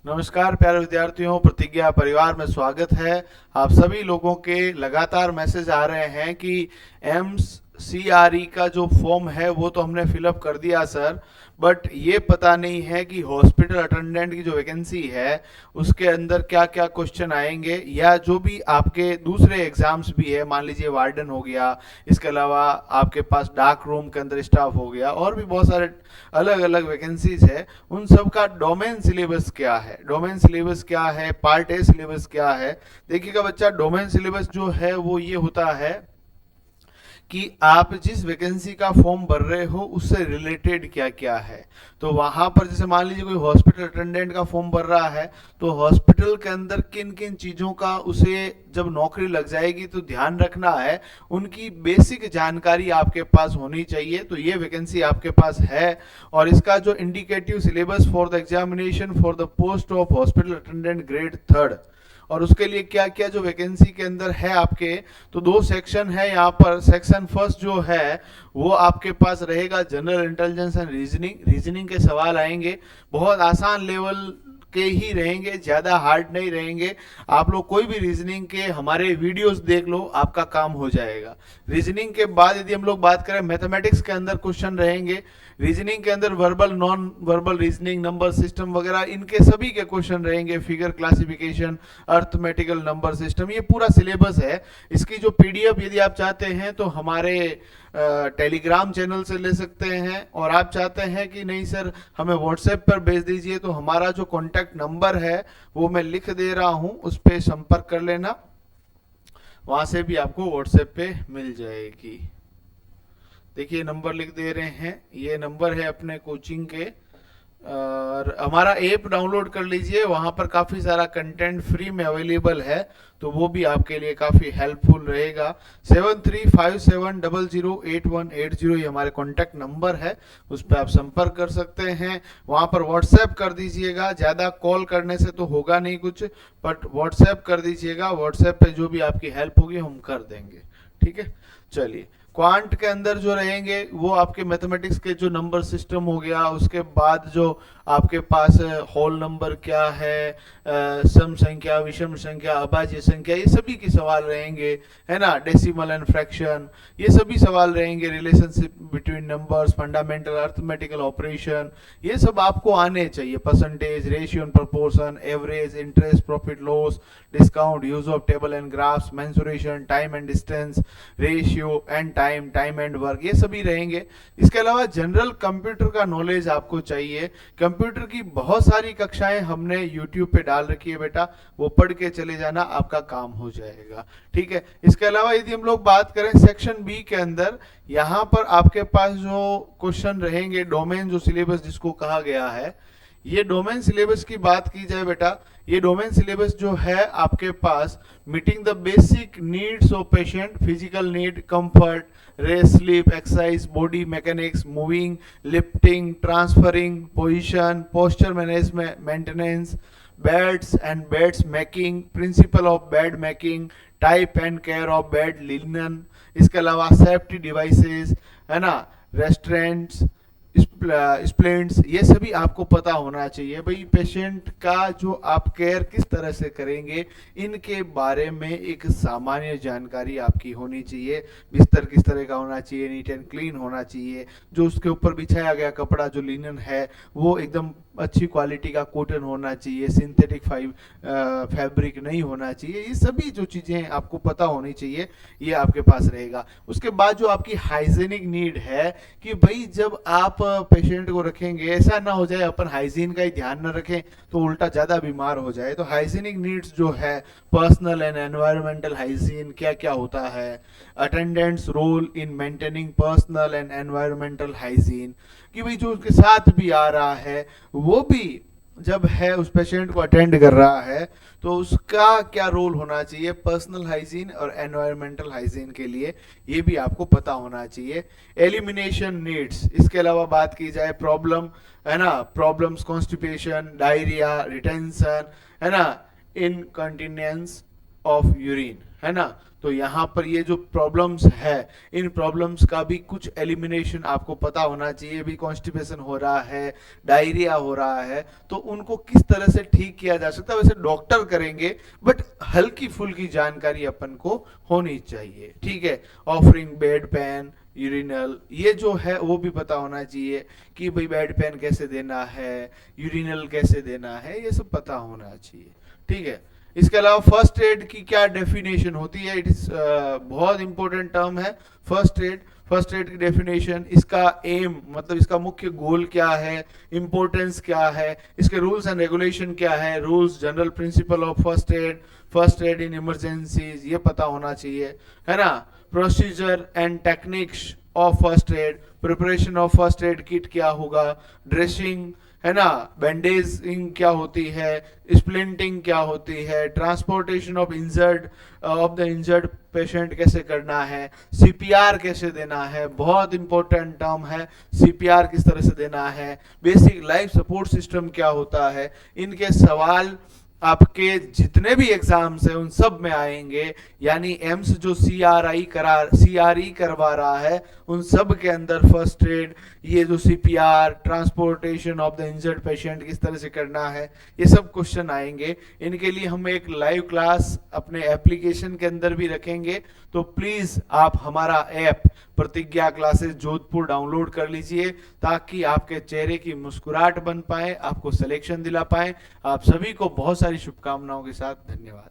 नमस्कार प्यारे विद्यार्थियों, प्रतिज्ञा परिवार में स्वागत है। आप सभी लोगों के लगातार मैसेज आ रहे हैं कि MCRE का जो फॉर्म है वो तो हमने फिलअप कर दिया सर, बट ये पता नहीं है कि हॉस्पिटल अटेंडेंट की जो वैकेंसी है उसके अंदर क्या क्या क्वेश्चन आएंगे, या जो भी आपके दूसरे एग्जाम्स भी है, मान लीजिए वार्डन हो गया, इसके अलावा आपके पास डार्क रूम के अंदर स्टाफ हो गया, और भी बहुत सारे अलग अलग वैकेंसीज है। उन सब का डोमेन सिलेबस क्या है, डोमेन सिलेबस क्या है, पार्ट ए सिलेबस क्या है। देखिएगा बच्चा, डोमेन सिलेबस जो है वो ये होता है कि आप जिस वैकेंसी का फॉर्म भर रहे हो उससे रिलेटेड क्या क्या है। तो वहां पर जैसे मान लीजिए कोई हॉस्पिटल अटेंडेंट का फॉर्म भर रहा है, तो हॉस्पिटल के अंदर किन किन चीजों का उसे जब नौकरी लग जाएगी तो ध्यान रखना है, उनकी बेसिक जानकारी आपके पास होनी चाहिए। तो ये वैकेंसी आपके पास है, और इसका जो indicative syllabus for the examination for the post of hospital attendant grade 3, और उसके लिए क्या क्या जो वैकेंसी के अंदर है आपके, तो दो सेक्शन है यहाँ पर। सेक्शन फर्स्ट जो है वो आपके पास रहेगा general intelligence and reasoning. Reasoning के सवाल आएंगे, बहुत आसान लेवल के ही रहेंगे, ज्यादा हार्ड नहीं रहेंगे। आप लोग कोई भी रीजनिंग के हमारे वीडियोस देख लो, आपका काम हो जाएगा। रीजनिंग के बाद यदि हम लोग बात करें, मैथमेटिक्स के अंदर क्वेश्चन रहेंगे। रीजनिंग के अंदर verbal, non verbal reasoning, number system वगैरह, इनके सभी के क्वेश्चन रहेंगे। Figure classification, arithmetical number system, ये पूरा सिलेबस है। इसकी जो पीडीएफ यदि आप चाहते हैं तो हमारे टेलीग्राम चैनल से ले सकते हैं, और आप चाहते हैं कि नहीं सर हमें व्हाट्सएप पर भेज दीजिए, तो हमारा जो कॉन्टैक्ट नंबर है वो मैं लिख दे रहा हूं, उस पर संपर्क कर लेना। वहां से भी आपको व्हाट्सएप पे मिल जाएगी। देखिए नंबर लिख दे रहे हैं, ये नंबर है अपने कोचिंग के। और हमारा ऐप डाउनलोड कर लीजिए, वहां पर काफी सारा कंटेंट फ्री में अवेलेबल है, तो वो भी आपके लिए काफी हेल्पफुल रहेगा। 7357008180 ये हमारे कॉन्टेक्ट नंबर है, उस पर आप संपर्क कर सकते हैं। वहां पर व्हाट्सएप कर दीजिएगा, ज्यादा कॉल करने से तो होगा नहीं कुछ, बट व्हाट्सएप कर दीजिएगा। व्हाट्सएप पे जो भी आपकी हेल्प होगी हम कर देंगे, ठीक है। चलिए, क्वांट के अंदर जो रहेंगे वो आपके मैथमेटिक्स के जो नंबर सिस्टम हो गया, उसके बाद जो आपके पास होल नंबर क्या है, सम संख्या, विषम संख्या, अभाज्य संख्या, ये सभी के सवाल रहेंगे, है ना। डेसिमल एंड फ्रैक्शन, ये सभी सवाल रहेंगे। Relationship between numbers, fundamental arithmetical operation, ये सब आपको आने चाहिए। Percentage, ratio and proportion, average, interest, profit loss, discount, use of table and graphs, mensuration, time and distance, ratio and time, time and work, ये सभी रहेंगे। इसके अलावा जनरल कंप्यूटर का नॉलेज आपको चाहिए। कंप्यूटर की बहुत सारी कक्षाएं हमने यूट्यूब पे डाल रखी है बेटा, वो पढ़ के चले जाना, आपका काम हो जाएगा, ठीक है। इसके अलावा यदि हम लोग बात करें सेक्शन बी के अंदर, यहाँ पर आपके पास जो क्वेश्चन रहेंगे, डोमेन जो सिलेबस जिसको कहा गया है, ये डोमेन सिलेबस की बात की जाए बेटा, ये डोमेन सिलेबस जो है आपके पास, meeting the basic needs of patient, physical need, comfort, rest, sleep, exercise, body mechanics, moving, lifting, transferring position, posture management, maintenance, beds and beds making, principle of bed making, type and care of bed linen, इसके अलावा safety devices, है ना, restaurants, स्प्लेंट्स, ये सभी आपको पता होना चाहिए। भाई पेशेंट का जो आप केयर किस तरह से करेंगे, इनके बारे में एक सामान्य जानकारी आपकी होनी चाहिए। बिस्तर किस तरह का होना चाहिए, नीट एंड क्लीन होना चाहिए। जो उसके ऊपर बिछाया गया कपड़ा जो लिनन है वो एकदम अच्छी क्वालिटी का कॉटन होना चाहिए, सिंथेटिक फैब्रिक नहीं होना चाहिए। ये सभी जो चीजें आपको पता होनी चाहिए, ये आपके पास रहेगा। उसके बाद जो आपकी हाइजीनिक नीड है, कि भाई जब आप पेशेंट को रखेंगे, ऐसा ना हो जाए अपन हाइजीन का ही ध्यान न रखें तो उल्टा ज्यादा बीमार हो जाए। तो हाइजीनिक नीड्स जो है, पर्सनल एंड एनवायरमेंटल हाइजीन क्या क्या होता है, attendants role in maintaining personal and environmental hygiene, कि भाई जो उसके साथ भी आ रहा है वो भी जब है उस पेशेंट को अटेंड कर रहा है, तो उसका क्या रोल होना चाहिए पर्सनल हाइजीन और एनवायरमेंटल हाइजीन के लिए, ये भी आपको पता होना चाहिए। एलिमिनेशन नीड्स, इसके अलावा बात की जाए प्रॉब्लम, है ना, प्रॉब्लम्स, कॉन्स्टिपेशन, डायरिया, रिटेंशन, है ना, इनकंटिनेंस, ऑफ यूरिन, है ना। तो यहाँ पर ये जो प्रॉब्लम्स है, इन प्रॉब्लम्स का भी कुछ एलिमिनेशन आपको पता होना चाहिए। भी कॉन्स्टिपेशन हो रहा है, डायरिया हो रहा है, तो उनको किस तरह से ठीक किया जा सकता है, वैसे डॉक्टर करेंगे, बट हल्की फुल्की जानकारी अपन को होनी चाहिए, ठीक है। ऑफरिंग बेड पेन, यूरिनल, ये जो है वो भी पता होना चाहिए कि भाई बेड पेन कैसे देना है, यूरिनल कैसे देना है, ये सब पता होना चाहिए, ठीक है। इसके अलावा फर्स्ट एड की क्या डेफिनेशन होती है, इट इज बहुत इंपॉर्टेंट टर्म है फर्स्ट एड। फर्स्ट एड की डेफिनेशन, इसका एम मतलब इसका मुख्य गोल क्या है, इंपॉर्टेंस क्या है, इसके रूल्स एंड रेगुलेशन क्या है, rules, general principle of first aid in emergencies, ये पता होना चाहिए, है ना। Procedure and techniques of first aid, preparation of first aid kit क्या होगा, ड्रेसिंग, है ना, बैंडेजिंग क्या होती है, स्प्लिंटिंग क्या होती है, transportation of the injured patient कैसे करना है, सीपीआर कैसे देना है, बहुत इंपॉर्टेंट टर्म है, सीपीआर किस तरह से देना है, बेसिक लाइफ सपोर्ट सिस्टम क्या होता है। इनके सवाल आपके जितने भी एग्जाम्स हैं उन सब में आएंगे, यानी एम्स जो सीआरई करवा रहा है उन सब के अंदर फर्स्ट एड, ये जो CPR, transportation of the injured patient किस तरह से करना है, ये सब क्वेश्चन आएंगे। इनके लिए हम एक लाइव क्लास अपने एप्लीकेशन के अंदर भी रखेंगे, तो प्लीज आप हमारा ऐप प्रतिज्ञा क्लासेस जोधपुर डाउनलोड कर लीजिए, ताकि आपके चेहरे की मुस्कुराहट बन पाए, आपको सिलेक्शन दिला पाए। आप सभी को बहुत सारी शुभकामनाओं के साथ धन्यवाद।